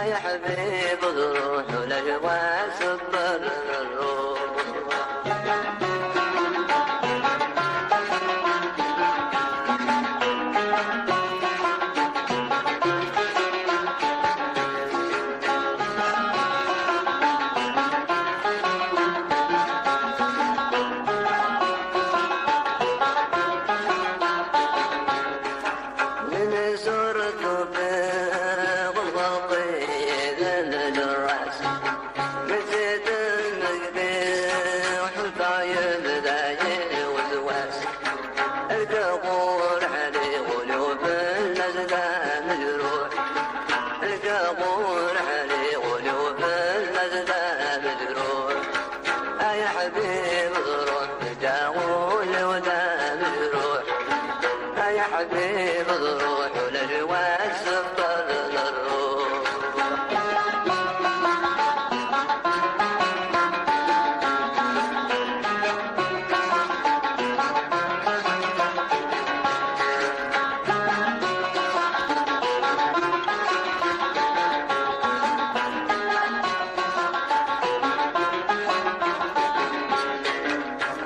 يا حبيب الروح والأجواء سبر الروح. من زرت بيض الغطيد للراس مزيد المقديح والطايب داير وزواس القبور علي غلوب النزلة مجروح القبور علي غلوب النزلة مجروح. يا حبيب الروح تجاول ودا مجروح. يا حبيب الروح والأجواء سبر للروح.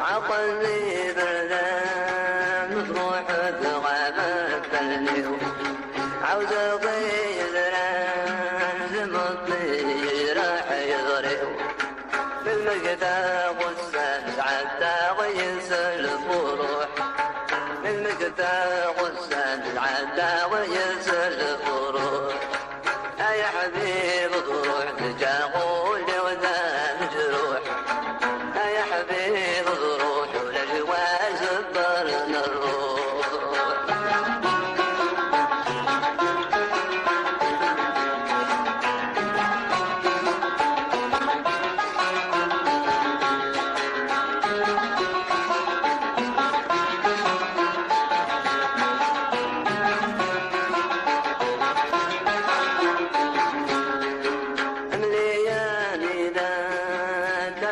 عطني بردان مطروح بغابة بلنيو عاوز اضيز زمطني راح يضريو بالمقتا غسان عدا وينسى الفروح بالمقتا غسان عدا وينسى الفروح. يا حبيب الروح تجاغول وذا مجروح. يا حبيب الروح والأجواء زبرنا الروح.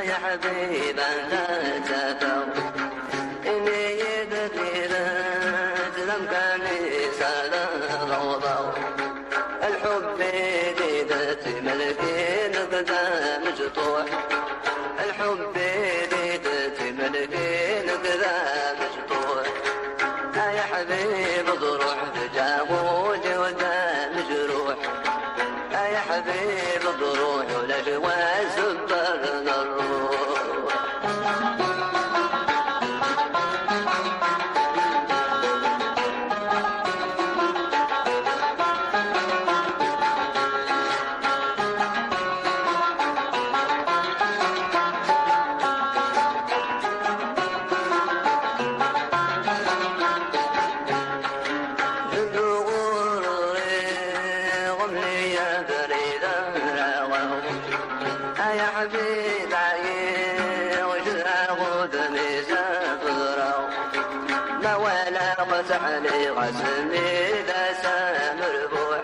يا حبيب لا تفوت إني يدفيرت لم كان سلام ضوضاء الحب ديدت ملكي نقدا مجطوح الحب ديدت ملكي نقدا مجطوح. يا حبيب ضروح تجاوز ودا مجروح. يا حبيب الروح والأجواء سبرنا الروح. يا حبيب عيي وجهه دميسة فضراو ما ولا قسح لي غسلني ذا سامربوح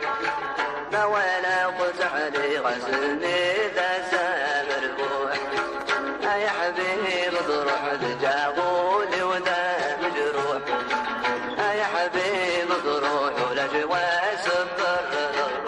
ما ولا قسح لي غسلني ذا سامربوح. يا حبيب ضروح تجاغول وذا مجروح. يا حبيب ضروح والأجواء سبر الروح.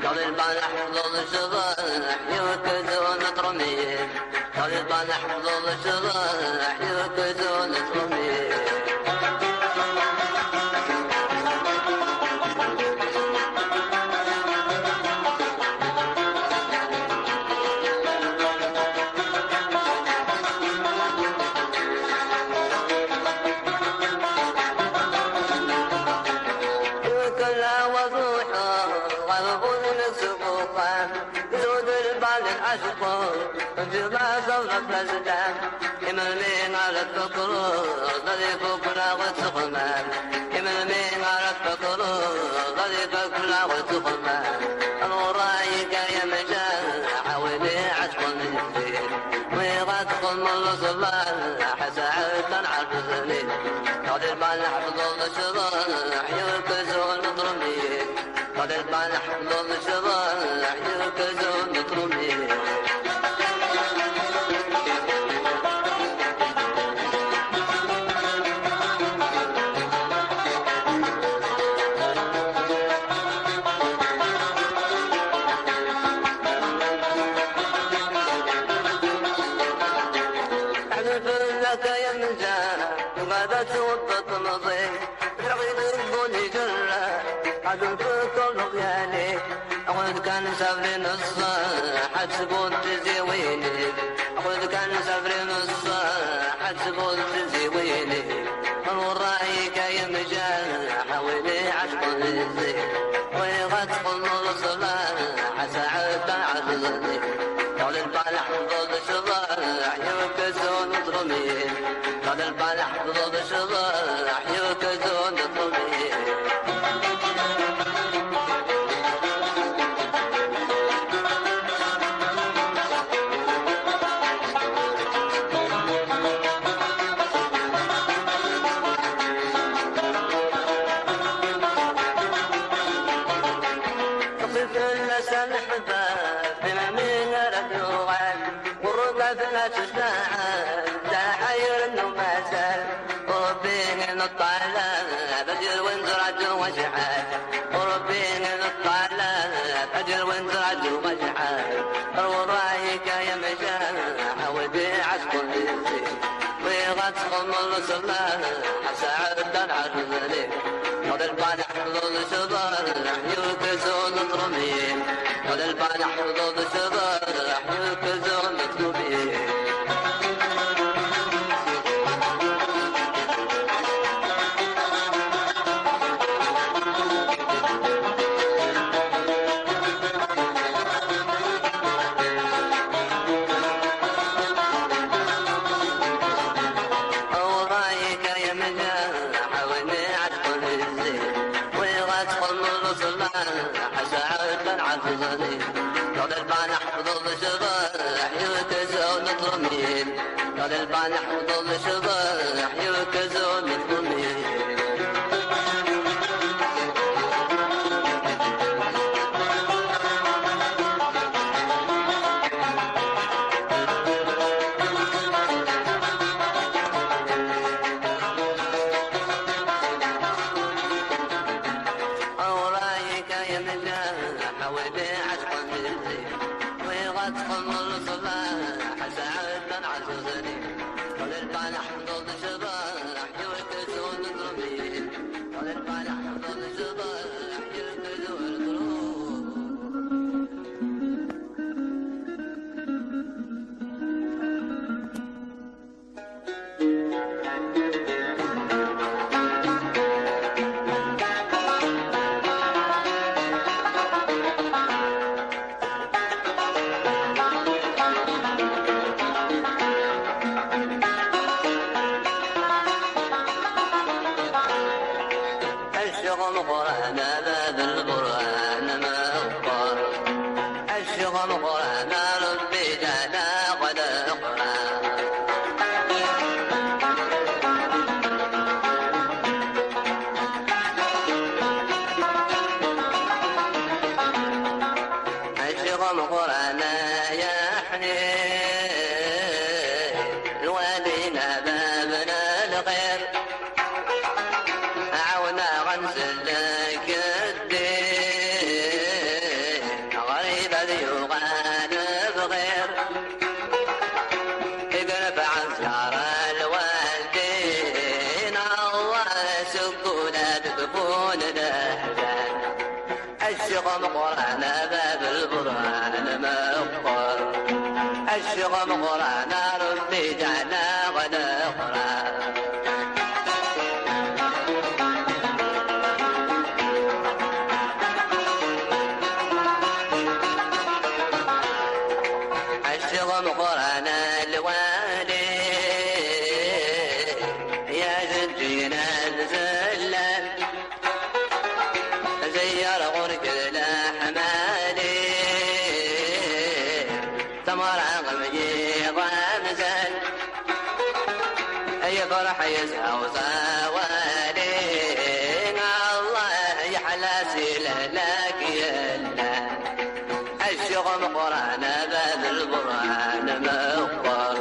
طالبان حفظ الشضاح يركزون ترميم طالبان حفظ الشضاح يركزون ترميم انتظار ثورة الأزدان يملمين على الفقر ضلي فوقنا والسخمان يملمين على الفقر ضلي فوقنا والسخمان الورايك يا مجال حاولي عشق الدين ويغتق المصلان حسعت عرف الزليل طالبان حفظ الشضاح يركزون مطرمين طالبان حفظ الشضاح يركزون مطرمين كان سفر نصا حسبوا تزيويني أقول كان سفر نصا حسبوا تزيويني الورايك يا مجال حاولي عشق الزين ويغتق الصلاة حسعد عزيزي قال البالح ضد الشضاح يركزون مطرمين قال البالح ضد الشضاح يركزون مطرمين أجل وانزرج وجعل وربين الطالب أجل وانزرج وجعل ورايك يا مجال حودي عشق الزين ويغتق الصلاة حسعد العزلين قد البالح حفظ الشضاح يركزون مطرمين قد البالح حفظ الشضاح يركزون مطرمين قال البالح حفظ الشضاح يركزون مطرمين قال البالح حفظ الشضاح يركزون مطرمين قد يغالب غير يقرب عن شعر الوالدين الله سكونا تكفون الأحزان الشغم قرآن باب البرهان مقر الشغم قرآن ربي جعلنا غد قرآن الشغم قرآن الوالي يا زنجينا الزلال زيار غرق الأحمالي تمر غمجي غمزل أي فرح يزهى وصوالي الله يحلى سيله لك يلا الشغم قرآن باب البرهان مقر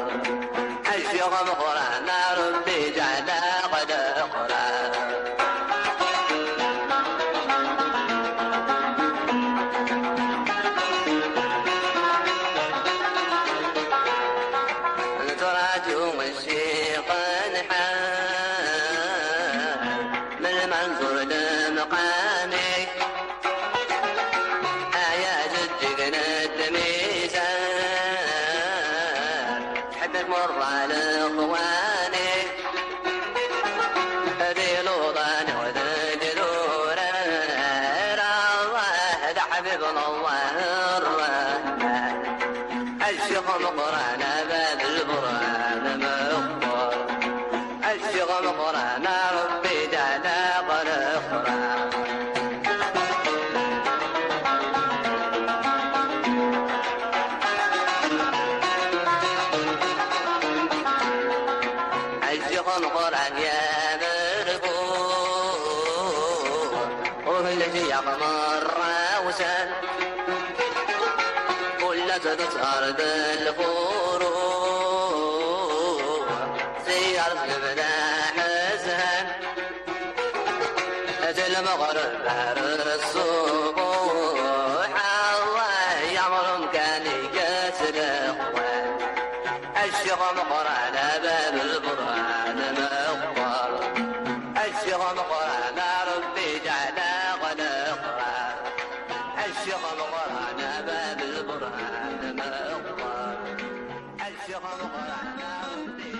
الشغم قرآن ربي جعلنا قد قرآن تراجع الشيق نحان من المنظور لمقامي آيات الجقنة الميزان تحبك مر على اخواني ذي لوطان وذي جلورة الله ده حبيبنا الله الرحمن الشغم قرآن باب البرهان مقر الشغم قرآن ربي جعلنا قد قرآن الشغم قرآن يا مرفوع وكل شيء قمر وسان كل تسهر بالفروع سيارة المفتاح سهل المغرب بحر الصبوح الله يعمر مكاني كسر اخوان الشغم قرآن باب البرهان مقر الشغم قرآن ربي جعلنا قد قرآن الشغم قرآن باب البرهان مقر الشغم قرآن ربي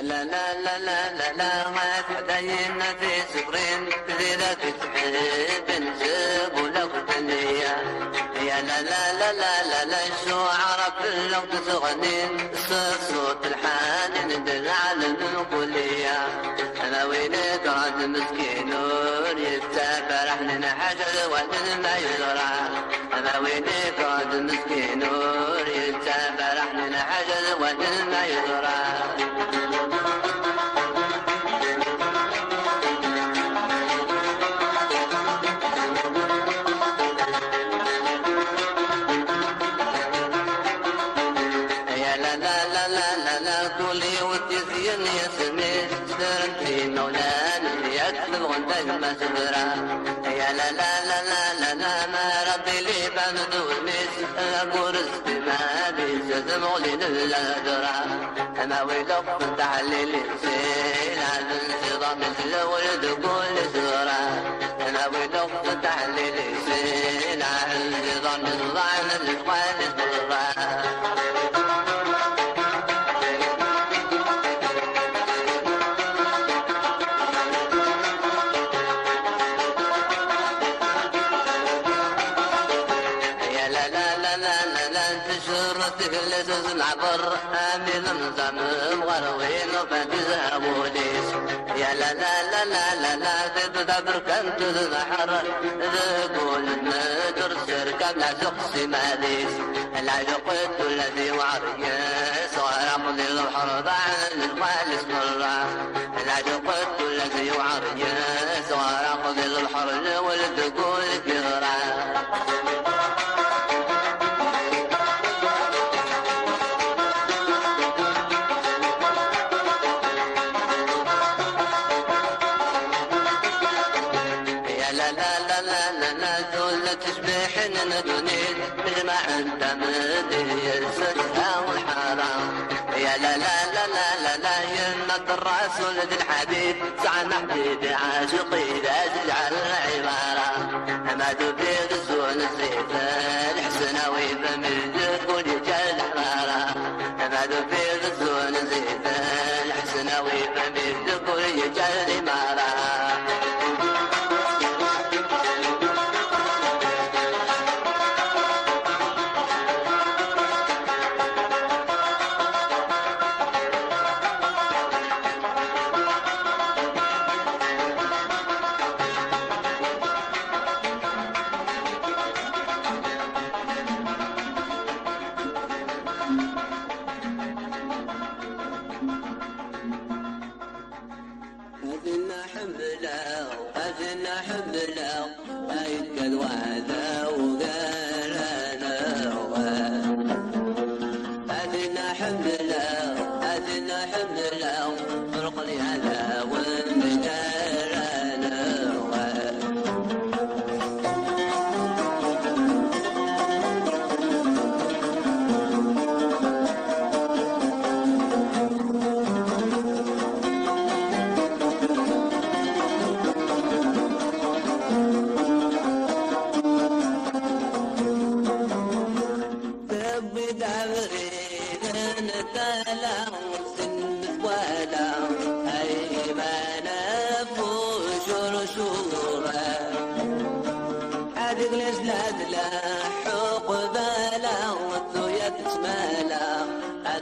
لا لا لا لا لا لا ما تدين في صبرين بذيلة تحب نجيب ولك الدنيا يا لا لا لا لا لا لا الشعراء كلهم تغنين صوت الحان ندل على الكلية أنا وينك راد مسكين يتابع رحنا حجر وزن ما يزرع أنا وينك راد مسكين يتابع رحنا حجر وزن ما يزرع كلي وتزين يسمي سرتي مولانا يكتب غنتك ما سبرا يا لا لا لا لا لا لا ما ربي لي بندونيس أقول استمادي سدم غلين الأدرا أنا ويلق تحليل السيل على الانتظام مثل ولد كل سورة أنا ويلق تحليل السيل على الانتظام مثل عن الإخوان السورة شرتك اللي تزلع بر امين مزمم غروين وفتزها بوليس يا لا لا لا لا لا لا تدبر كنت تزحر ذقول النجر سركب لا تقسي ماليس لا يقد الذي وعريس ورمض الحرب عن الخالص مرة لا يقد الذي وعريس ورمض الحرب والدقول كرة ندنيد بجمع الدمدي السدها والحرام يا لا لا لا لا لا لا يمد الرسول ذي الحبيب زعل حبيبي عاشقي لا تجعل العبارة ما تبيض الزون الزيت الحسناوي بمجد ولجال الحرارة ما تبيض الزون الزيت الحسناوي بمجد ولجال الإمارة أذن حمله أيكد وعده وقال أنا أذن حمله فرق لي على وين قال أنا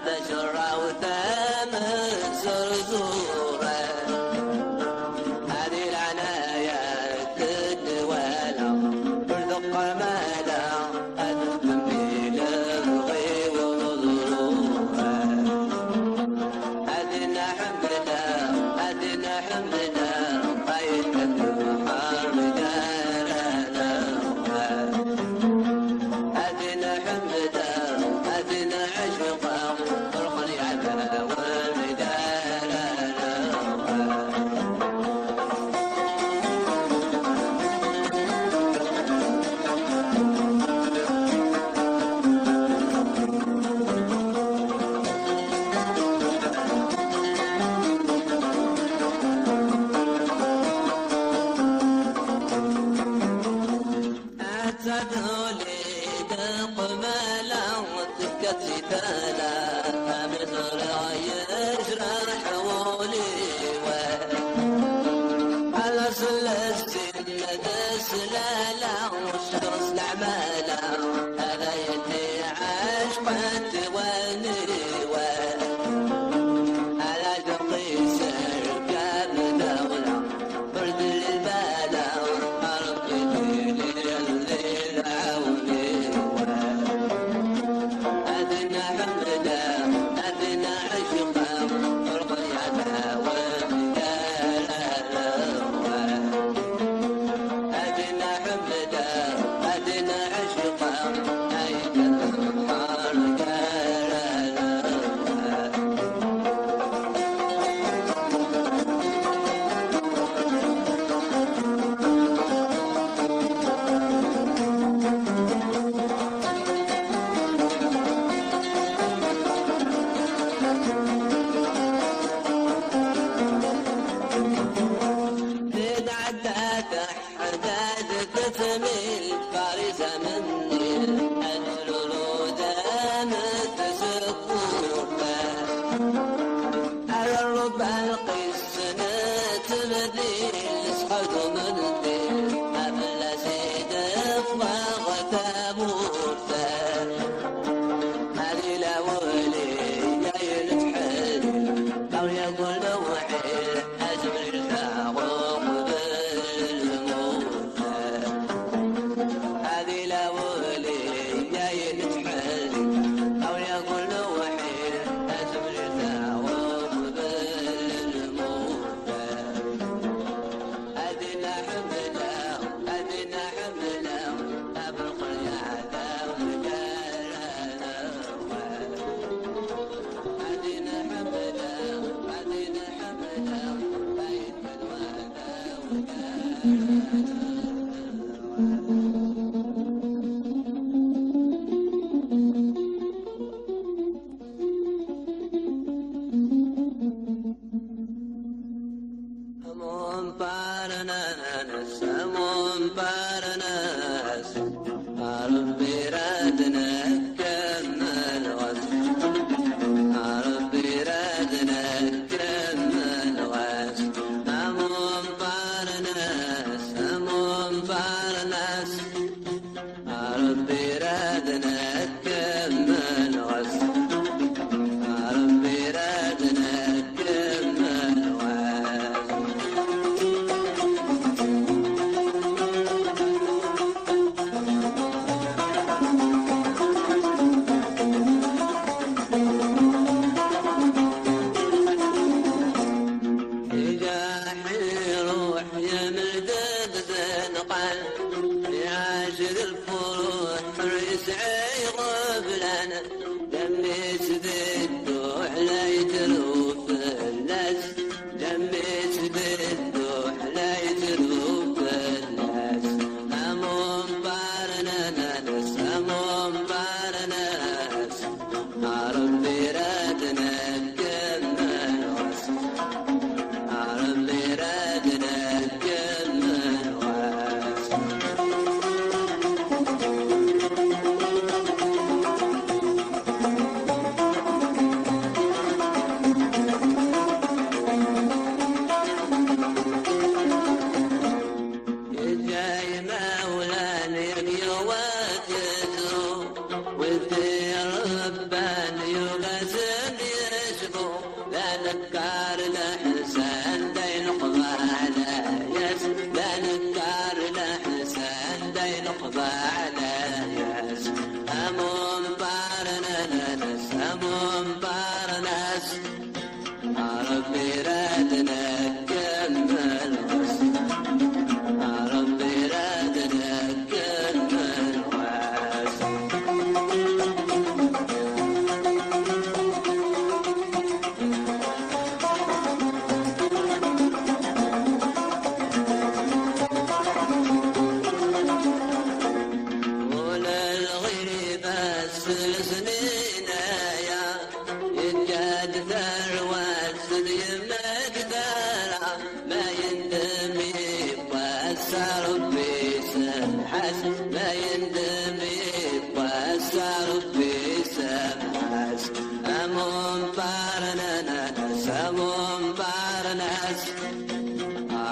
تجرى وتامن زرزورة هذه العناية تدوالة برزق مالا أدفن للغي وظلورة أدنا حملنا قيد الحرب دارنا أدنا عشقا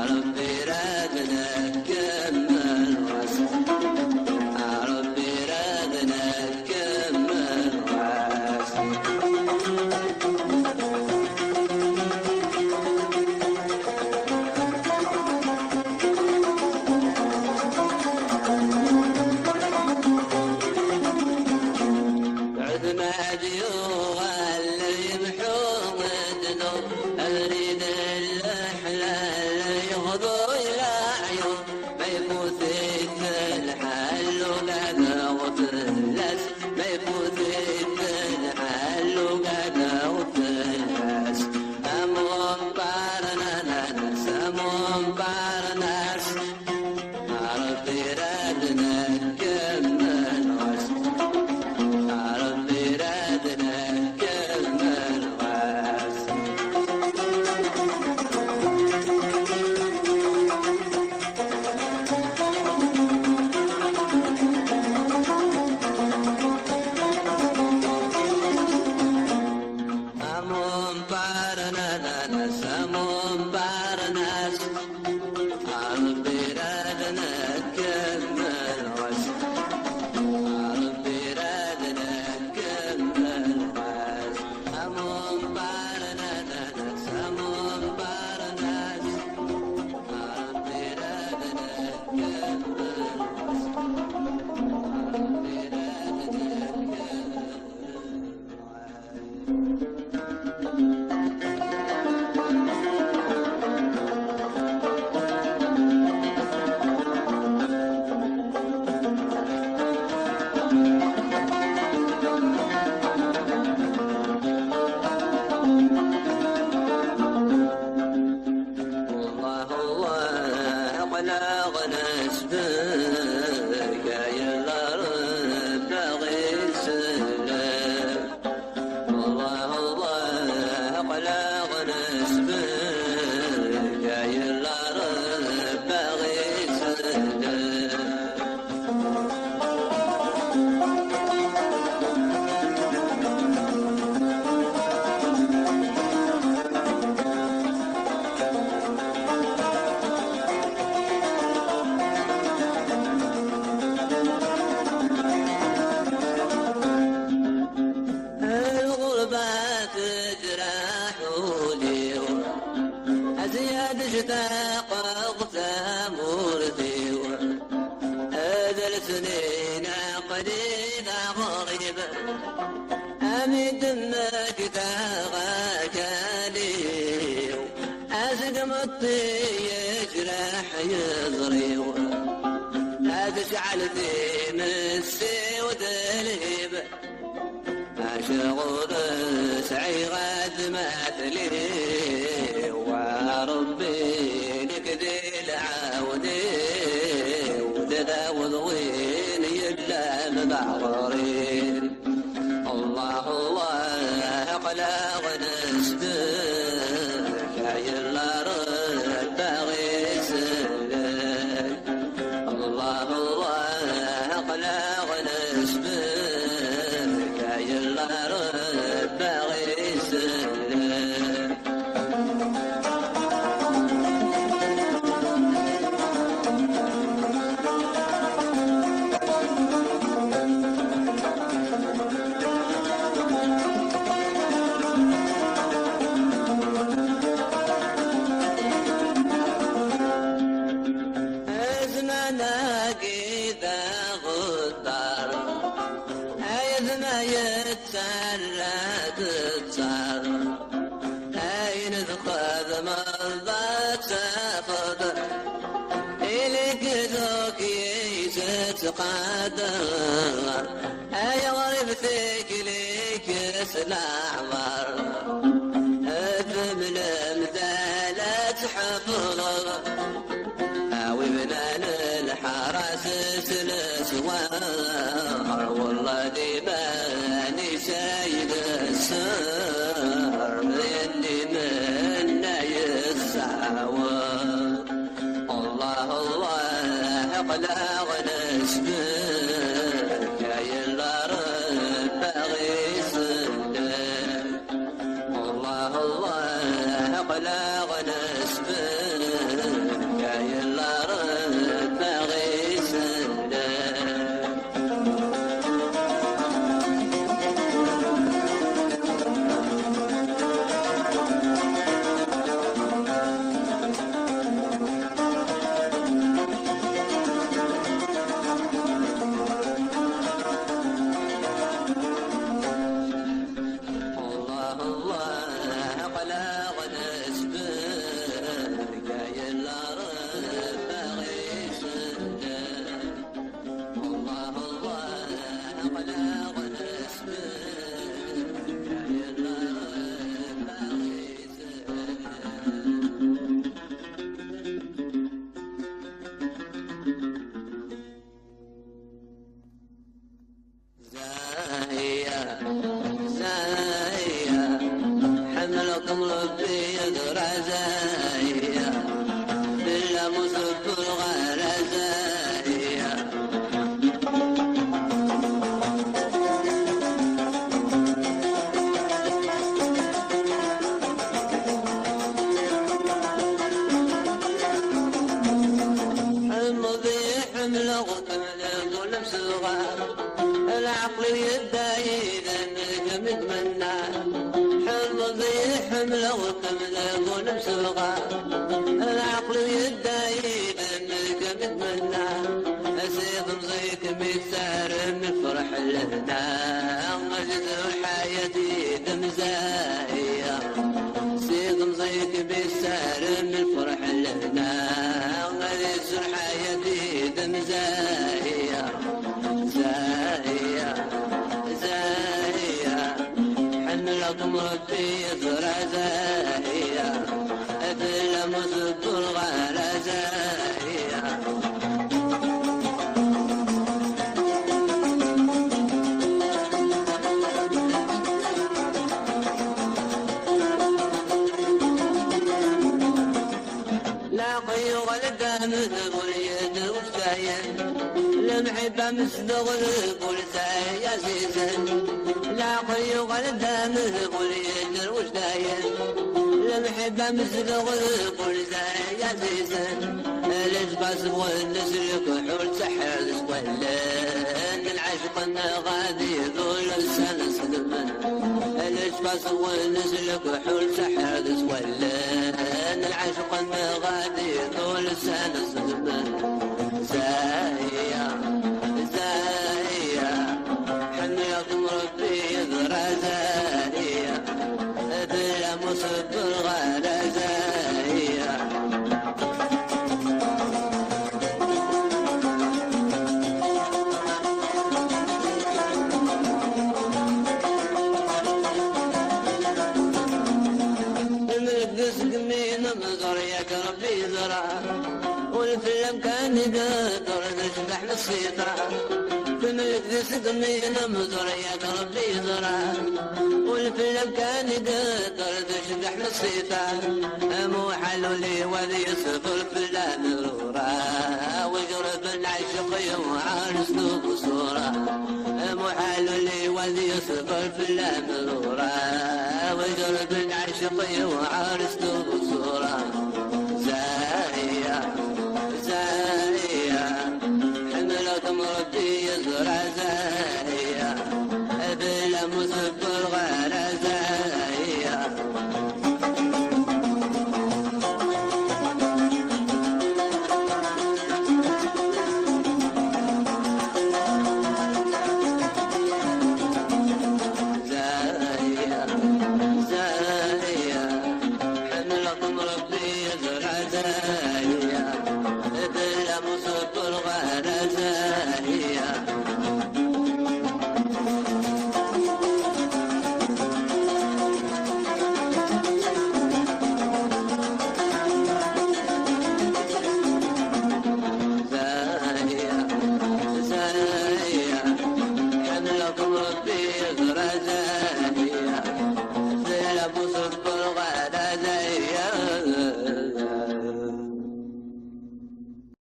ربي رادنا كمل واسع ربي رادنا كمل واسع ولينا غريب أمي دمك تغاكالي أزق مطي يجرح يضري أتشعل في مسي ودليب أشغل سعي غد مثلي وربي لك ذي العودي وذا وضوين يبلى مبعضرين الله الله قلاغ نسبك يلا رد باغي سلك الله الله قلاغ نسبك يلا رد باغي سلك قادر أي غربتك ليك سلاعمر افهم المدالة حفظ أوي بنان الحرس سلسوار والله دي باني سيد السر يلي منا يسعور الله الله قلاغ نسبك يلا رد باغي صدق الله الله قلاغ نسبك يلا رد باغي صدق حملكم ربي يدرى زايا بالله مصب الغار زايا حمضي حمل غطم لقلم صغار العقل يدايد انك منا حمل وكمل قلم صغار العقل يدايد انك متمنى اسيد مزيك مثار نفرح لنا مجد حياتي دمزايا سيد مزيك مثار نفرح لنا مجد حياتي دمزايا زايا زايا حملكم ربي يزرع زاهية أدل مصب الغار زاهية لا قيوغ الدم تقول يد وشاين لمحبة مصدغ قول يا زيزن لا قيوغ الدم تقول يد وشاين لمحبة مصدغ قول يا زيزن الاسباس والنسلك حول سحر سولن العشق غادي ذول السنة سلمن الاسباس والنسلك حول سحر سولن العشق غادي ذول السنة سلمن زاهية زاهية السيطرة فملك ذي سقمين مزرية ربي زرع والفلك كان يقدر تشبح نصيفة مو حلو لي وذي يصفر في الأمرورة ويقرب العشق وعارس له بصورة مو حلو لي وذي يصفر في الأمرورة ويقرب العشق وعارس له بصورة زاهية زاهية حملة مربي يزرع زاهية بلا مصفر غير زاهية زاهية زاهية حملة مربي يزرع زاهية بلا مصفر غير زاهية زاهية حملكم ربي يزرع زاهية